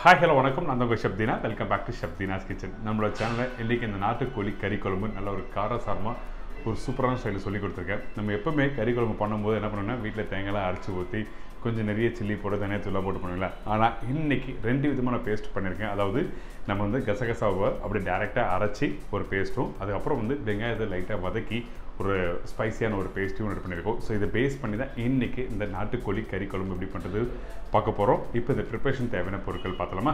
Hi, hello, வணக்கம். நான் தான் chef Deena. Welcome back to Chef Deena's Kitchen. நம்மளோட சேனல்ல இன்னைக்கு இந்த நாட்டு கோழி கறி குழம்பு நல்ல ஒரு காரசாரமா ஒரு சூப்பரான ஸ்டைல்ல சொல்லி கொடுத்திருக்கேன். நம்ம எப்பவுமே கறி குழம்பு பண்ணும்போது என்ன பண்ணுவோம்னா வீட்ல தேங்காய்லாம் அரைச்சு ஊத்தி கொஞ்சம் நிறைய சில்லி போட்டு தனியா தூளா போட்டு பண்ணுவீங்களா. ஆனா இன்னைக்கு ரெண்டு விதமான பேஸ்ட் பண்ணிருக்கேன். அதாவது நம்ம வந்து கசகசாவை அப்படியே டைரக்டா அரைச்சி ஒரு பேஸ்ட்டும் அதுக்கு அப்புறம் வந்து வெங்காயத்தை லைட்டா வதக்கி ஒரு ஸ்பைசியான ஒரு பேஸ்ட்டும் ரெடி பண்ணியிருக்கோம். ஸோ இதை பேஸ் பண்ணி தான் இன்றைக்கி இந்த நாட்டுக்கோழி கறி குழம்பு எப்படி பண்ணுறது பார்க்க போகிறோம். இப்போ இந்த ப்ரிப்பரேஷன் தேவையான பொருட்கள் பார்த்தலாமா?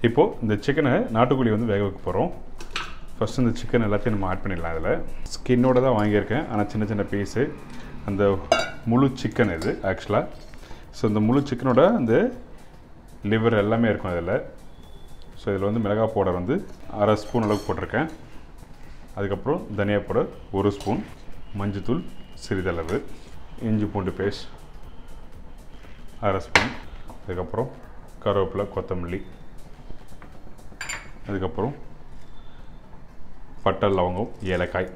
இப்போ இந்த சிக்கனை நாட்டுக்கோழி வந்து வேக வைக்க போகிறோம். ஃபஸ்ட்டு இந்த சிக்கன் எல்லாத்தையும் நம்ம ஆட் பண்ணிடலாம். அதில் ஸ்கின்னோட தான் வாங்கியிருக்கேன், ஆனால் சின்ன சின்ன பீஸு. அந்த முழு சிக்கன் இது ஆக்சுவலாக. ஸோ இந்த முழு சிக்கனோட அந்த லிவர் எல்லாமே இருக்கும் அதில். ஸோ இதில் வந்து மிளகாய் பவுடர் வந்து 1/2 ஸ்பூன் அளவுக்கு போட்டிருக்கேன். அதுக்கப்புறம் தனியா பவுடர் 1 ஸ்பூன், மஞ்சத்தூள் சிறிதளவு, இஞ்சி பூண்டு பேஸ்ட் 1/2 ஸ்பூன், அதுக்கப்புறம் கருவேப்பிலை, கொத்தமல்லி, அதுக்கப்புறம் பட்டை, லவங்கம், ஏலக்காய்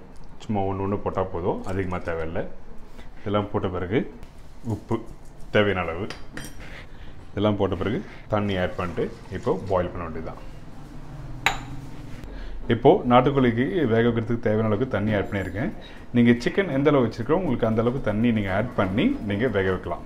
சும்மா ஒன்று போட்டால் போதும், அதிகமாக தேவையில்லை. இதெல்லாம் போட்ட பிறகு உப்பு தேவையான அளவு, இதெல்லாம் போட்ட பிறகு தண்ணி ஆட் பண்ணிட்டு இப்போது பாயில் பண்ண வேண்டியதுதான். இப்போது நாட்டுக்கோழிக்கு வேக வைக்கிறதுக்கு தேவையான அளவுக்கு தண்ணி ஆட் பண்ணியிருக்கேன். நீங்கள் சிக்கன் எந்த அளவு வச்சுருக்கோம் உங்களுக்கு அந்த அளவுக்கு தண்ணி நீங்கள் ஆட் பண்ணி நீங்கள் வேக வைக்கலாம்.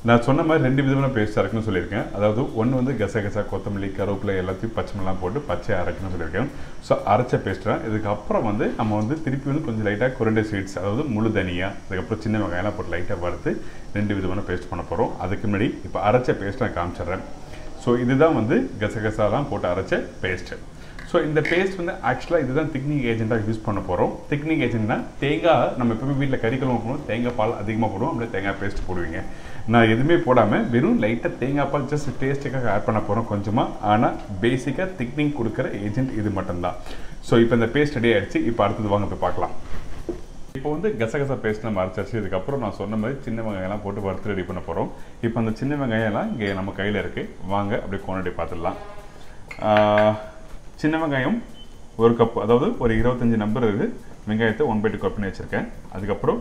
நான் சொன்ன மாதிரி ரெண்டு விதமான பேஸ்ட்டாக இருக்குன்னு சொல்லியிருக்கேன். அதாவது ஒன்று வந்து கசகசா, கொத்தமல்லி, கருவேப்பிலை எல்லாத்தையும் பச்சைமெல்லாம் போட்டு பச்சையாக அரைக்கணும்னு சொல்லியிருக்கேன். ஸோ அரைச்ச பேஸ்ட் தான். இதுக்கப்புறம் வந்து நம்ம வந்து திருப்பி வந்து கொஞ்சம் லைட்டாக கொரியாண்டர் சீட்ஸ், அதாவது முழு தனியா, அதுக்கப்புறம் சின்ன வெங்காயம்லாம் போட்டு லைட்டாக வறுத்து ரெண்டு விதமான பேஸ்ட் பண்ண போகிறோம். அதுக்கு முன்னாடி இப்போ அரைச்ச பேஸ்ட் நான் காமிச்சிட்றேன். ஸோ இதுதான் வந்து கசகசாலாம் போட்டு அரைச்ச பேஸ்ட்டு. ஸோ இந்த பேஸ்ட் வந்து ஆக்சுவலாக இதுதான் திக்னிங் ஏஜென்ட்டாக யூஸ் பண்ண போகிறோம். திக்னிங் ஏஜென்ட்னா தேங்காய், நம்ம எப்பவுமே வீட்டில் கறி குழம்பு போடுவோம், தேங்காய் பால் அதிகமாக போடுவோம், அப்படியே தேங்காய் பேஸ்ட் போடுவீங்க. நான் எதுவுமே போடாமல் வெறும் லைட்டாக தேங்காய் பால் ஜஸ்ட் டேஸ்ட்டுக்காக ஆட் பண்ண போகிறோம் கொஞ்சமாக. ஆனால் பேசிக்காக திக்னிங் கொடுக்குற ஏஜென்ட் இது மட்டும்தான். ஸோ இப்போ இந்த பேஸ்ட் ரெடி ஆகிடுச்சு. இப்போ அடுத்தது வாங்க போய் பார்க்கலாம். இப்போ வந்து கசகசா பேஸ்ட் நம்ம அரைச்சாச்சு. இதுக்கப்புறம் நான் சொன்ன மாதிரி சின்ன வெங்காயம்லாம் போட்டு வறுத்து ரெடி பண்ண போகிறோம். இப்போ அந்த சின்ன வெங்காயம்லாம் இங்கே நம்ம கையில் இருக்குது. வாங்க அப்படியே குவான்டிட்டி பார்த்துடலாம். சின்ன வெங்காயம் 1 கப், அதாவது ஒரு 25 நம்பர் இருக்குது வெங்காயத்தை 1/2 கப் பண்ணி வச்சுருக்கேன். அதுக்கப்புறம்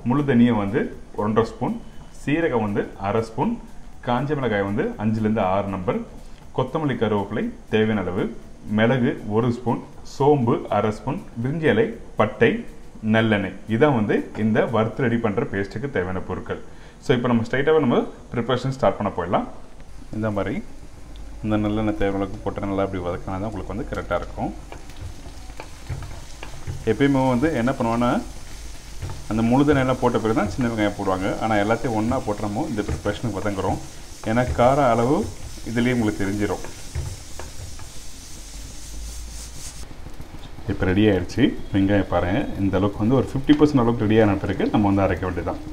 முழு தனியை வந்து 1.5 ஸ்பூன், சீரகம் வந்து 1/2 ஸ்பூன், காஞ்ச மிளகாய் வந்து 5லேருந்து 6 நம்பர், கொத்தமல்லி, கருவேப்பிலை தேவையான அளவு, மிளகு 1 ஸ்பூன், சோம்பு 1/2 ஸ்பூன், பிரிஞ்சி இலை, பட்டை, நல்லெண்ணெய். இதான் வந்து இந்த வறுத்து ரெடி பண்ணுற பேஸ்ட்டுக்கு தேவையான பொருட்கள். ஸோ இப்போ நம்ம ஸ்ட்ரைட்டாகவே நம்ம ப்ரிப்பரேஷன் ஸ்டார்ட் பண்ண போயிடலாம். இந்த மாதிரி இந்த நல்லெண்ணெய் தேவையான போட்டு நல்லா அப்படி வதக்கினா தான் உங்களுக்கு வந்து கரெக்டாக இருக்கும். எப்பயுமே வந்து என்ன பண்ணுவோன்னா அந்த முழுதெண்ணெயெல்லாம் போட்ட பிறகு தான் சின்ன வெங்காயம் போடுவாங்க. ஆனால் எல்லாத்தையும் ஒன்றா போட்டுறமோ இந்த ப்ரிப்பரேஷனுக்கு வதங்குறோம். ஏன்னா கார அளவு இதுலேயே உங்களுக்கு தெரிஞ்சிடும். இப்போ ரெடி ஆகிடுச்சு. வெங்காயம் பாருங்கள், இந்த அளவுக்கு வந்து ஒரு 50% அளவுக்கு ரெடியான பிறகு நம்ம வந்து அரைக்க வேண்டியதுதான்.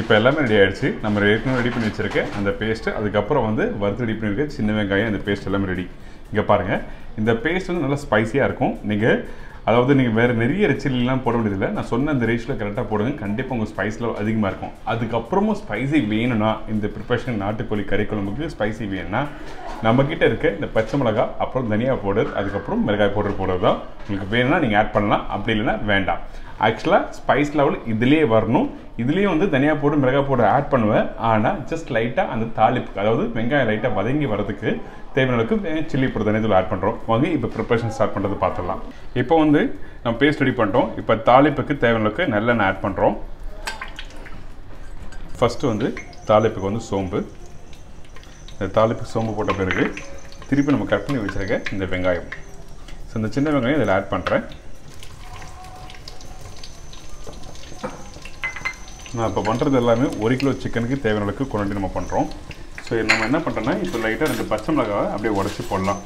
இப்போ எல்லாமே ரெடி ஆகிடுச்சு. நம்ம ஏற்கனவே ரெடி பண்ணி வச்சுருக்கேன் அந்த பேஸ்ட்டு, அதுக்கப்புறம் வந்து வறுத்து ரெடி பண்ணியிருக்கேன் சின்ன வெங்காயம், இந்த பேஸ்ட் எல்லாமே ரெடி. இங்கே பாருங்கள், இந்த பேஸ்ட் வந்து நல்லா ஸ்பைஸியாக இருக்கும். அதாவது நீங்கள் வேறு நிறைய சில்லிலாம் போட வேண்டியதில்லை. நான் சொன்ன அந்த ரேஷில் கரெக்டாக போடுங்க, கண்டிப்பாக உங்கள் ஸ்பைஸில் அதிகமாக இருக்கும். அதுக்கப்புறமும் ஸ்பைசி வேணும்னா இந்த ப்ரிப்பரேஷன் நாட்டுக்கோழி கறி குழம்புக்கு ஸ்பைசி வேணும்னா நம்மக்கிட்ட இருக்க இந்த பச்சை மிளகா, அப்புறம் தனியா பவுடர், அதுக்கப்புறம் மிளகாய் பவுடர் போடுறது தான். உங்களுக்கு வேணும்னா நீங்கள் ஆட் பண்ணலாம், அப்படி இல்லைன்னா வேண்டாம். ஆக்சுவலாக ஸ்பைஸ் லெவல் இதுலேயே வரணும். இதுலேயே வந்து தனியா பவுடர், மிளகாய் பவுடர் ஆட் பண்ணுவேன். ஆனால் ஜஸ்ட் லைட்டாக அந்த தாளிப்புக்கு, அதாவது வெங்காயம் லைட்டாக வதங்கி வரதுக்கு தேவையான அளவுக்கு சில்லி பவுடர் தனியாக ஆட் பண்ணுறோம். வாங்க இப்போ ப்ரிப்பரேஷன் ஸ்டார்ட் பண்ணுறது பார்த்துடலாம். இப்போ வந்து நம்ம பேஸ்ட் ரெடி பண்ணிட்டோம். இப்போ தாளிப்புக்கு தேவையான அளவுக்கு நல்லெண்ணெய் ஆட் பண்ணுறோம். ஃபஸ்ட்டு வந்து தாளிப்புக்கு வந்து சோம்பு. இந்த தாளிப்புக்கு சோம்பு போட்ட பிறகு திருப்பி நம்ம கட் பண்ணி வச்சுருக்க இந்த வெங்காயம். ஸோ இந்த சின்ன வெங்காயம் இதில் ஆட் பண்ணுறேன். நான் இப்போ பண்ணுறது எல்லாமே 1 கிலோ சிக்கனுக்கு தேவையான அளவுக்கு குவான்டிட்டி நம்ம பண்ணுறோம். ஸோ நம்ம என்ன பண்ணுறோன்னா இப்போ லைட்டாக 2 பச்சை மிளகாவை அப்படியே உடச்சி போடலாம்.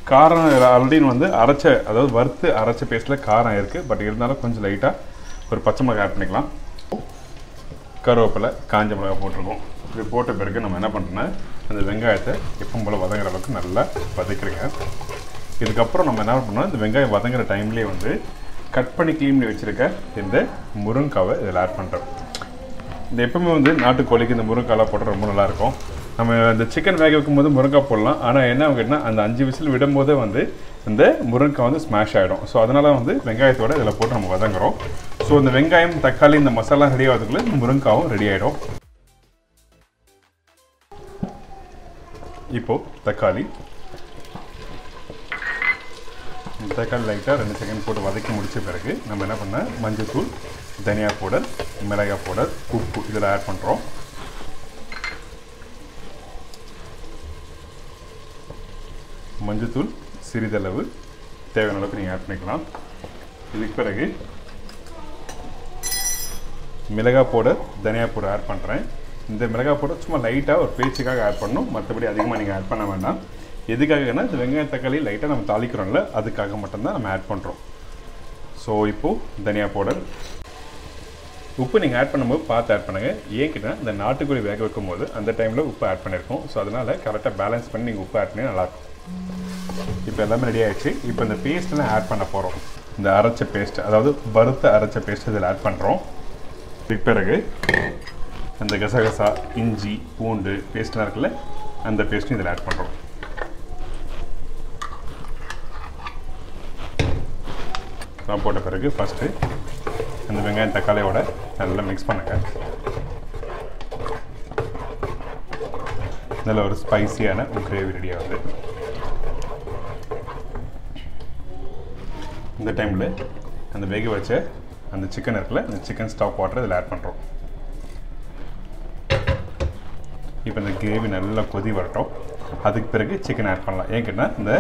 காரம் ஆல்ரெடி வந்து அரைச்ச அதாவது வறுத்து அரைச்ச பேஸ்ட்டில் காரம் இருக்குது. பட் இருந்தாலும் கொஞ்சம் லைட்டாக ஒரு பச்சை மிளகாய் ஆட் பண்ணிக்கலாம். கருவேப்பிலை காஞ்ச மிளகாய் போட்டிருக்கோம். இப்படி போட்ட பிறகு நம்ம என்ன பண்ணுறோன்னா அந்த வெங்காயத்தை எப்பவும் போல் வதங்குற அளவுக்கு நல்லா வதக்கிறீங்க. இதுக்கப்புறம் நம்ம என்ன பண்ணோம், இந்த வெங்காயம் வதங்குற டைம்லேயே வந்து கட் பண்ணி க்ளீன் பண்ணி வச்சுருக்க இந்த முருங்கைக்காவை இதில் ஆட் பண்ணுறோம். இந்த எப்பவுமே வந்து நாட்டுக்கோழிக்கு இந்த முருங்கைக்காலாம் போட்டால் ரொம்ப நல்லாயிருக்கும். நம்ம இந்த சிக்கன் வேக வைக்கும்போது முருங்கைக்காய் போடலாம். ஆனால் என்ன கேட்டால் அந்த 5 விசில் விடும்போதே வந்து இந்த முருங்கைக்காய் வந்து ஸ்மாஷ் ஆகிடும். ஸோ அதனால் வந்து வெங்காயத்தோடு இதில் போட்டு நம்ம வதங்குறோம். ஸோ இந்த வெங்காயம் தக்காளி இந்த மசாலா ரெடி ஆகிறதுக்குள்ள இந்த முருங்கைக்காவும் ரெடி ஆகிடும். இப்போது தக்காளி லைட்டாக 2 செகண்ட் போட்டு வதக்கி முடித்த பிறகு நம்ம என்ன பண்ண மஞ்சள்தூள், தனியா பவுடர், மிளகாய் பவுடர், உப்பு இதில் ஆட் பண்ணுறோம். மஞ்சள்தூள் சிறிதளவு தேவையான அளவுக்கு நீங்கள் ஆட் பண்ணிக்கலாம். இதுக்கு பிறகு மிளகாய் பவுடர், தனியா பவுடர் ஆட் பண்ணுறேன். இந்த மிளகாய் பவுடர் சும்மா லைட்டாக ஒரு பேச்சுக்காக ஆட் பண்ணணும். மற்றபடி அதிகமாக நீங்கள் ஆட் பண்ண வேண்டாம். எதுக்காகனா இந்த வெங்காயம் தக்காளி லைட்டாக நம்ம தாளிக்கிறோம்ல, அதுக்காக மட்டும்தான் நம்ம ஆட் பண்ணுறோம். ஸோ இப்போது தனியா பவுடர், உப்பு நீங்கள் ஆட் பண்ணும்போது பார்த்து ஆட் பண்ணுங்கள். ஏன்கிட்ட இந்த நாட்டுக்கோழி வேக வைக்கும் போது அந்த டைமில் உப்பு ஆட் பண்ணியிருக்கோம். ஸோ அதனால் கரெக்டாக பேலன்ஸ் பண்ணி நீங்கள் உப்பு ஆட் பண்ணி நல்லாயிருக்கும். இப்போ எல்லாமே ரெடி ஆகிடுச்சு. இப்போ இந்த பேஸ்ட்டெல்லாம் ஆட் பண்ண போகிறோம். இந்த அரைச்ச பேஸ்ட், அதாவது வறுத்த அரைச்ச பேஸ்ட் இதில் ஆட் பண்ணுறோம். இதுக்கு பிறகு அந்த கசகசா, இஞ்சி, பூண்டு பேஸ்ட்லாம் இருக்குல்ல, அந்த பேஸ்ட்டும் இதில் ஆட் பண்ணுறோம். போட்ட பிறகு ஃபஸ்ட்டு அந்த வெங்காயம் தக்காளியோட நல்லா மிக்ஸ் பண்ணுங்க. நல்ல ஒரு ஸ்பைசியான ஒரு கிரேவி ரெடி ஆகுது. இந்த டைமில் அந்த வேக வச்ச அந்த சிக்கன் இருக்குல்ல, அந்த சிக்கன் ஸ்டாக் வாட்டர் இதில் ஆட் பண்ணுறோம். இப்போ இந்த கிரேவி நல்லா கொதி வரட்டும். அதுக்கு பிறகு சிக்கன் ஆட் பண்ணலாம். ஏன்னா இந்த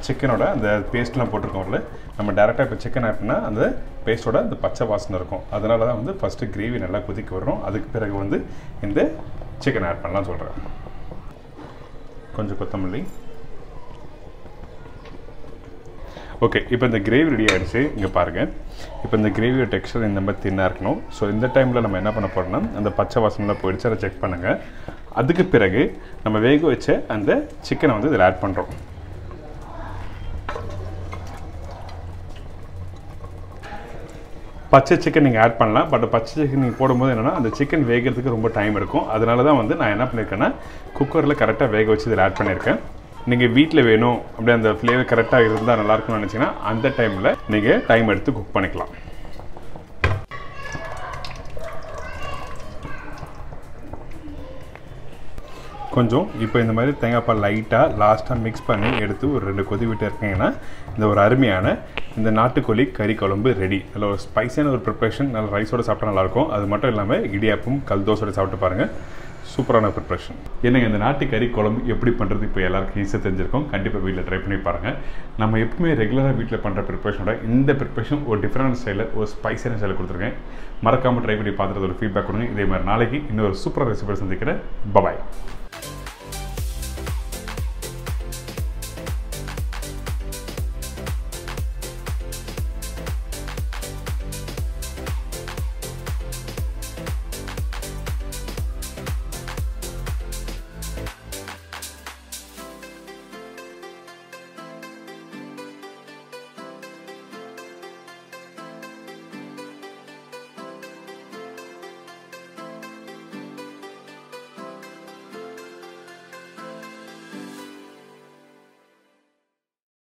சிக்கனோட அந்த பேஸ்ட்லாம் போட்டிருக்கோம்ல, நம்ம டேரெக்டாக இப்போ சிக்கன் ஆட் பண்ணால் அந்த பேஸ்ட்டோட அந்த பச்சை வாசனை இருக்கும். அதனால தான் வந்து ஃபஸ்ட்டு கிரேவி நல்லா கொதிக்க வரும். அதுக்கு பிறகு வந்து இந்த சிக்கன் ஆட் பண்ணலாம் சொல்கிறேன். கொஞ்சம் கொத்தமல்லி. ஓகே, இப்போ இந்த கிரேவி ரெடி ஆகிடுச்சு. இங்கே பாருங்கள், இப்போ இந்த கிரேவியோட டெக்ஸ்டர் இந்த மாதிரி தின்னாக இருக்கணும். ஸோ இந்த டைமில் நம்ம என்ன பண்ண போகிறோம்னா அந்த பச்சை வாசனைலாம் போயிடுச்சு, அதை செக் பண்ணுங்கள். அதுக்கு பிறகு நம்ம வேக வச்ச அந்த சிக்கனை வந்து இதில் ஆட் பண்ணுறோம். பச்சை சிக்கன் நீங்கள் ஆட் பண்ணலாம். பட் பச்சை சிக்கன் நீங்கள் போடும்போது என்னென்னா அந்த சிக்கன் வேகிறதுக்கு ரொம்ப டைம் இருக்கும். அதனால தான் வந்து நான் என்ன பண்ணியிருக்கேன்னா குக்கரில் கரெக்டாக வேக வச்சு இதில் ஆட் பண்ணியிருக்கேன். நீங்கள் வீட்டில் வேணும் அப்படி அந்த ஃப்ளேவர் கரெக்டாக இருந்தால் நல்லாயிருக்கும்னு நினச்சிங்கன்னா அந்த டைமில் நீங்கள் டைம் எடுத்து குக் பண்ணிக்கலாம். கொஞ்சம் இப்போ இந்த மாதிரி தேங்காய் பால் லைட்டாக லாஸ்ட்டாக மிக்ஸ் பண்ணி எடுத்து ஒரு 2 கொதி விட்டு இருக்கீங்கன்னா இந்த ஒரு அருமையான இந்த நாட்டுக்கோழி கறி குழம்பு ரெடி. அதில் ஒரு ஸ்பைஸியான ஒரு ப்ரிப்ரேஷன், நல்ல ரைஸோடு சாப்பிட்டா நல்லாயிருக்கும். அது மட்டும் இல்லாமல் இடியாப்பும் கல் தோசையோடு சாப்பிட்டு பாருங்கள், சூப்பரான ப்ரிப்ரேஷன். என்னங்க இந்த நாட்டு கறி குழம்பு எப்படி பண்ணுறது இப்போ எல்லாருக்கும் ஈஸியாக தெரிஞ்சிருக்கும். கண்டிப்பாக வீட்டில் ட்ரை பண்ணி பாருங்கள். நம்ம எப்பவுமே ரெகுலராக வீட்டில் பண்ணுற ப்ரிப்ரேஷனோட இந்த ப்ரிப்ரேஷன் ஒரு டிஃப்ரெண்ட் ஸ்டைலில் ஒரு ஸ்பைஸியான ஸ்டைலில் கொடுத்துருக்கேன். மறக்காமல் ட்ரை பண்ணி பார்த்துட்டு ஒரு ஃபீட்பேக் கொடுங்க. இதே மாதிரி நாளைக்கு இன்னொரு சூப்பரான ரெசிபி சந்திக்கிறேன். பாய்.